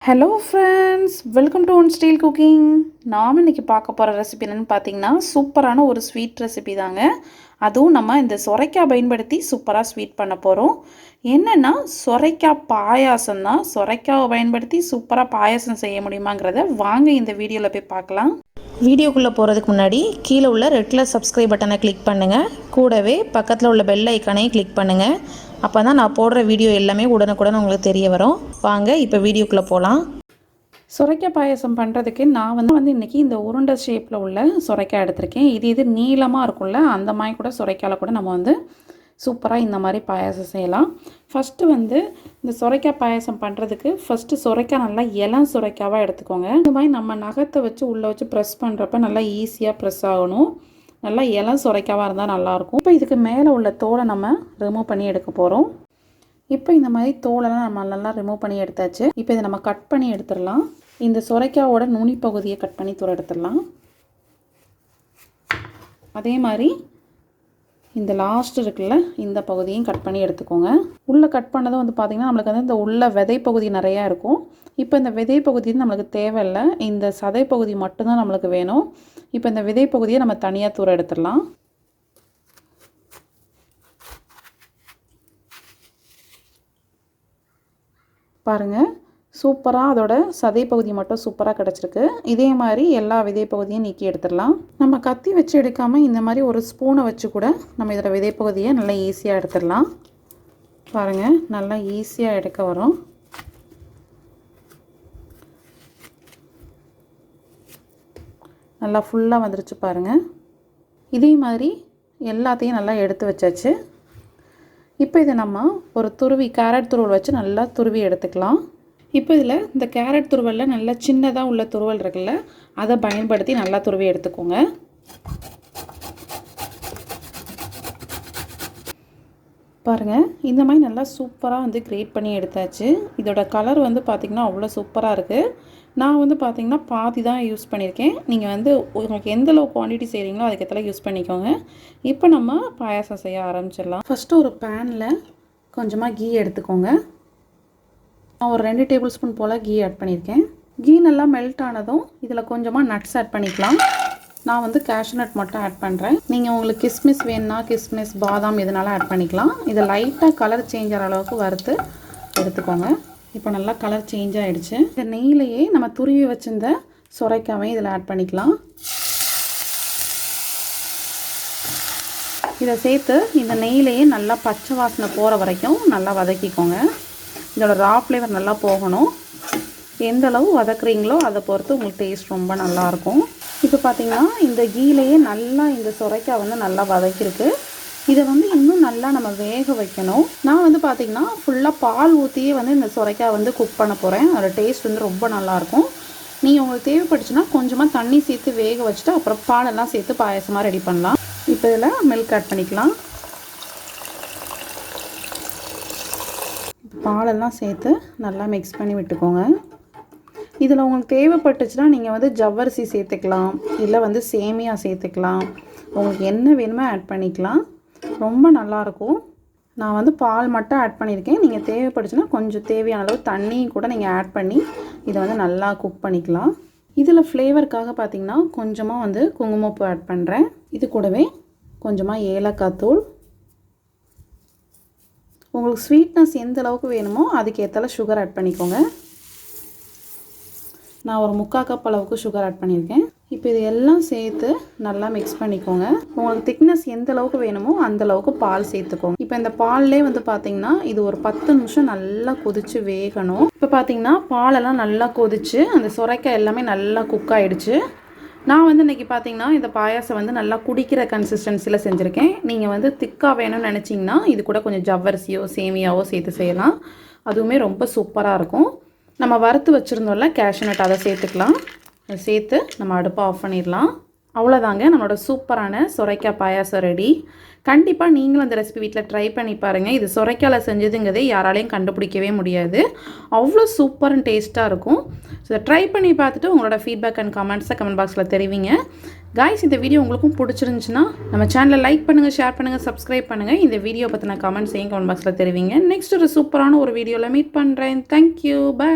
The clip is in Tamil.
Hello friends, welcome to one style cooking. நாம் இன்றைக்கி பார்க்க போகிற ரெசிபி என்னென்னு பார்த்தீங்கன்னா, சூப்பரான ஒரு ஸ்வீட் ரெசிபி தாங்க. அதுவும் நம்ம இந்த சொரைக்காய் பயன்படுத்தி சூப்பராக ஸ்வீட் பண்ண போகிறோம். என்னென்னா சொரைக்காய் பாயாசம் தான். சொரைக்காவை பயன்படுத்தி சூப்பராக பாயாசம் செய்ய முடியுமாங்கிறத வாங்க இந்த வீடியோவில் போய் பார்க்கலாம். வீடியோக்குள்ளே போகிறதுக்கு முன்னாடி கீழே உள்ள ரெட் கலர் சப்ஸ்கிரைப் பட்டனை கிளிக் பண்ணுங்கள். கூடவே பக்கத்தில் உள்ள பெல் ஐக்கானையும் கிளிக் பண்ணுங்கள். அப்போ தான் நான் போடுற வீடியோ எல்லாமே உடனுக்குடன் உங்களுக்கு தெரிய வரும். வாங்க இப்போ வீடியோக்குள்ளே போகலாம். சுரைக்காய் பாயாசம் பண்ணுறதுக்கு நான் வந்து இன்றைக்கி இந்த உருண்டை ஷேப்பில் உள்ள சுரைக்காய் எடுத்திருக்கேன். இது நீளமாக இருக்கும்ல, அந்த மாதிரி கூட சுரைக்காயில் கூட நம்ம வந்து சூப்பராக இந்த மாதிரி பாயாசம் செய்யலாம். ஃபஸ்ட்டு வந்து இந்த சுரைக்காய் பாயாசம் பண்ணுறதுக்கு ஃபஸ்ட்டு சுரைக்காய் நல்லா இளம் சுரைக்காவாக எடுத்துக்கோங்க. இந்த மாதிரி நம்ம நகத்தை வச்சு உள்ளே வச்சு ப்ரெஸ் பண்ணுறப்ப நல்லா ஈஸியாக ப்ரெஸ் ஆகணும். நல்லா இளம் சுரைக்காவாக இருந்தால் நல்லாயிருக்கும். இப்போ இதுக்கு மேலே உள்ள தோலை நம்ம ரிமூவ் பண்ணி எடுக்க போகிறோம். இப்போ இந்த மாதிரி தோலெல்லாம் நம்ம நல்லா ரிமூவ் பண்ணி எடுத்தாச்சு. இப்போ இதை நம்ம கட் பண்ணி எடுத்துடலாம். இந்த சுரைக்காவோட நுனி பகுதியை கட் பண்ணி தூர எடுத்துடலாம். அதே மாதிரி இந்த லாஸ்ட் இருக்குல்ல, இந்த பகுதியும் கட் பண்ணி எடுத்துக்கோங்க. உள்ளே கட் பண்ணதும் வந்து பார்த்திங்கன்னா நம்மளுக்கு வந்து இந்த உள்ள விதை பகுதி நிறையா இருக்கும். இப்போ இந்த விதை பகுதி நம்மளுக்கு தேவையில்லை, இந்த சதை பகுதி மட்டும்தான் நம்மளுக்கு வேணும். இப்போ இந்த விதை பகுதியை நம்ம தனியாக தூர எடுத்துடலாம். பாருங்கள், சூப்பராக அதோட சதை பகுதி மட்டும் சூப்பராக கிடச்சிருக்கு. இதே மாதிரி எல்லா விதை பகுதியும் நீக்கி எடுத்துடலாம். நம்ம கத்தி வச்சு எடுக்காமல் இந்த மாதிரி ஒரு ஸ்பூனை வச்சு கூட நம்ம இதோட விதை பகுதியை நல்லா ஈஸியாக எடுத்துடலாம். பாருங்கள், நல்லா ஈஸியாக எடுக்க வரும். நல்லா ஃபுல்லாக வந்துருச்சு பாருங்கள். இதே மாதிரி எல்லாத்தையும் நல்லா எடுத்து வச்சாச்சு. இப்போ இதை நம்ம ஒரு கேரட் துருவல் வச்சு நல்லா துருவி எடுத்துக்கலாம். இப்போ இதில் இந்த கேரட் துருவலில் நல்லா சின்னதாக உள்ள துருவல் இருக்குல்ல, அதை பயன்படுத்தி நல்லா துருவி எடுத்துக்கோங்க. பாருங்கள், இந்த மாதிரி நல்லா சூப்பராக வந்து கிரேட் பண்ணி எடுத்தாச்சு. இதோட கலர் வந்து பார்த்திங்கன்னா அவ்வளோ சூப்பராக இருக்குது. நான் வந்து பார்த்திங்கன்னா பாதி தான் யூஸ் பண்ணியிருக்கேன். நீங்கள் வந்து உங்களுக்கு எந்தளவு குவான்டிட்டி செய்கிறீங்களோ அதுக்கேற்ற யூஸ் பண்ணிக்கோங்க. இப்போ நம்ம பாயாசம் செய்ய ஆரம்பிச்சிடலாம். ஃபஸ்ட்டு ஒரு பேனில் கொஞ்சமாக கீ எடுத்துக்கோங்க. நான் ஒரு 2 டேபிள் ஸ்பூன் போல் கீ ஆட் பண்ணியிருக்கேன். கீ நல்லா மெல்ட் ஆனதும் இதில் கொஞ்சமாக நட்ஸ் ஆட் பண்ணிக்கலாம். நான் வந்து கேஷ்யூ நட் மட்டும் ஆட் பண்ணுறேன். நீங்கள் உங்களுக்கு கிஸ்மிஸ் வேணுன்னா கிஸ்மிஸ், பாதாம் எதுனாலும் ஆட் பண்ணிக்கலாம். இதை லைட்டாக கலர் சேஞ்ச் ஆகிற அளவுக்கு வறுத்து எடுத்துக்கோங்க. இப்போ நல்லா கலர் சேஞ்ச் ஆகிடுச்சு. இந்த நெய்யிலையே நம்ம துருவி வச்சிருந்த சுரைக்காவையும் இதில் ஆட் பண்ணிக்கலாம். இதை சேர்த்து இந்த நெய்யிலையே நல்லா பச்சை வாசனை போகிற வரைக்கும் நல்லா வதக்கிக்கோங்க. இதோட ரா ஃப்ளேவர் நல்லா போகணும். எந்த அளவு வதக்குறீங்களோ அதை பொறுத்து உங்களுக்கு டேஸ்ட் ரொம்ப நல்லாயிருக்கும். இப்போ பார்த்திங்கன்னா இந்த கீலையே நல்லா இந்த சுரைக்காய் வந்து நல்லா வதக்கிருக்கு. இதை வந்து இன்னும் நல்லா நம்ம வேக வைக்கணும். நான் வந்து பார்த்திங்கன்னா ஃபுல்லாக பால் ஊற்றியே வந்து இந்த சுரைக்காய் வந்து குக் பண்ண போகிறேன். அதோட டேஸ்ட் வந்து ரொம்ப நல்லாயிருக்கும். நீங்கள் உங்களுக்கு தேவைப்பட்டுச்சுன்னா கொஞ்சமாக தண்ணி சேர்த்து வேக வச்சுட்டு அப்புறம் பாலெல்லாம் சேர்த்து பாயசமாக ரெடி பண்ணலாம். இப்போ இதில் மில்க் ஆட் பண்ணிக்கலாம். பாலெல்லாம் சேர்த்து நல்லா மிக்ஸ் பண்ணி விட்டுக்கோங்க. இதில் உங்களுக்கு தேவைப்பட்டுச்சுன்னா நீங்கள் வந்து ஜவ்வரிசி சேர்த்துக்கலாம், இல்லை வந்து சேமியா சேர்த்துக்கலாம். உங்களுக்கு என்ன வேணுமோ ஆட் பண்ணிக்கலாம். ரொம்ப நல்லாயிருக்கும். நான் வந்து பால் மட்டும் ஆட் பண்ணியிருக்கேன். நீங்கள் தேவைப்பட்டுச்சுன்னா கொஞ்சம் தேவையான அளவு தண்ணியும் கூட நீங்கள் ஆட் பண்ணி இதை வந்து நல்லா குக் பண்ணிக்கலாம். இதில் ஃப்ளேவருக்காக பார்த்திங்கன்னா கொஞ்சமாக வந்து குங்குமப்பூ ஆட் பண்ணுறேன். இது கூடவே கொஞ்சமாக ஏலக்காய் தூள். உங்களுக்கு ஸ்வீட்னஸ் எந்த அளவுக்கு வேணுமோ அதுக்கேற்றால சுகர் ஆட் பண்ணிக்கோங்க. நான் ஒரு 3/4 கப் அளவுக்கு சுகர் ஆட் பண்ணியிருக்கேன். இப்போ இது எல்லாம் சேர்த்து நல்லா மிக்ஸ் பண்ணிக்கோங்க. உங்களுக்கு திக்னஸ் எந்த அளவுக்கு வேணுமோ அந்த அளவுக்கு பால் சேர்த்துக்கோங்க. இப்போ இந்த பால்லே வந்து பார்த்திங்கன்னா இது ஒரு 10 நிமிஷம் நல்லா கொதித்து வேகணும். இப்போ பார்த்திங்கன்னா பாலெல்லாம் நல்லா கொதிச்சு அந்த சுரைக்காய் எல்லாமே நல்லா குக் ஆகிடுச்சு. நான் வந்து இன்றைக்கி பார்த்திங்கன்னா இந்த பாயாசம் வந்து நல்லா குடிக்கிற கன்சிஸ்டன்சியில் செஞ்சுருக்கேன். நீங்கள் வந்து திக்காக வேணும்னு நினச்சிங்கன்னா இது கூட கொஞ்சம் ஜவ்வரிசியோ சேமியாவோ சேர்த்து செய்யலாம். அதுவுமே ரொம்ப சூப்பராக இருக்கும். நம்ம வறுத்து வச்சுருந்தோம்ல கேஷ்யூ நட், அதை சேர்த்துக்கலாம். அதை சேர்த்து நம்ம அடுப்பை ஆஃப் பண்ணிடலாம். அவ்வளோதாங்க, நம்மளோட சூப்பரான சுரைக்காய் பாயாசம் ரெடி. கண்டிப்பாக நீங்களும் அந்த ரெசிபி வீட்டில் ட்ரை பண்ணி பாருங்கள். இது சுரைக்காயில் செஞ்சதுங்கிறதே யாராலையும் கண்டுபிடிக்கவே முடியாது. அவ்வளோ சூப்பர் அண்ட் டேஸ்ட்டாக இருக்கும். ஸோ ட்ரை பண்ணி பார்த்துட்டு உங்களோட ஃபீட்பேக் அண்ட் கமெண்ட்ஸை கமெண்ட் பாக்ஸில் தெரிவிங்க. காய்ஸ், இந்த வீடியோ உங்களுக்கும் பிடிச்சிருந்துச்சுன்னா நம்ம சேனலை லைக் பண்ணுங்கள், ஷேர் பண்ணுங்கள், சப்ஸ்கிரைப் பண்ணுங்கள். இந்த வீடியோ பற்றின கமெண்ட்ஸையும் கமெண்ட் பாக்ஸில் தெரிவிங்க. நெக்ஸ்ட் ஒரு சூப்பரான ஒரு வீடியோவில் மீட் பண்ணுறேன். Thank you, by.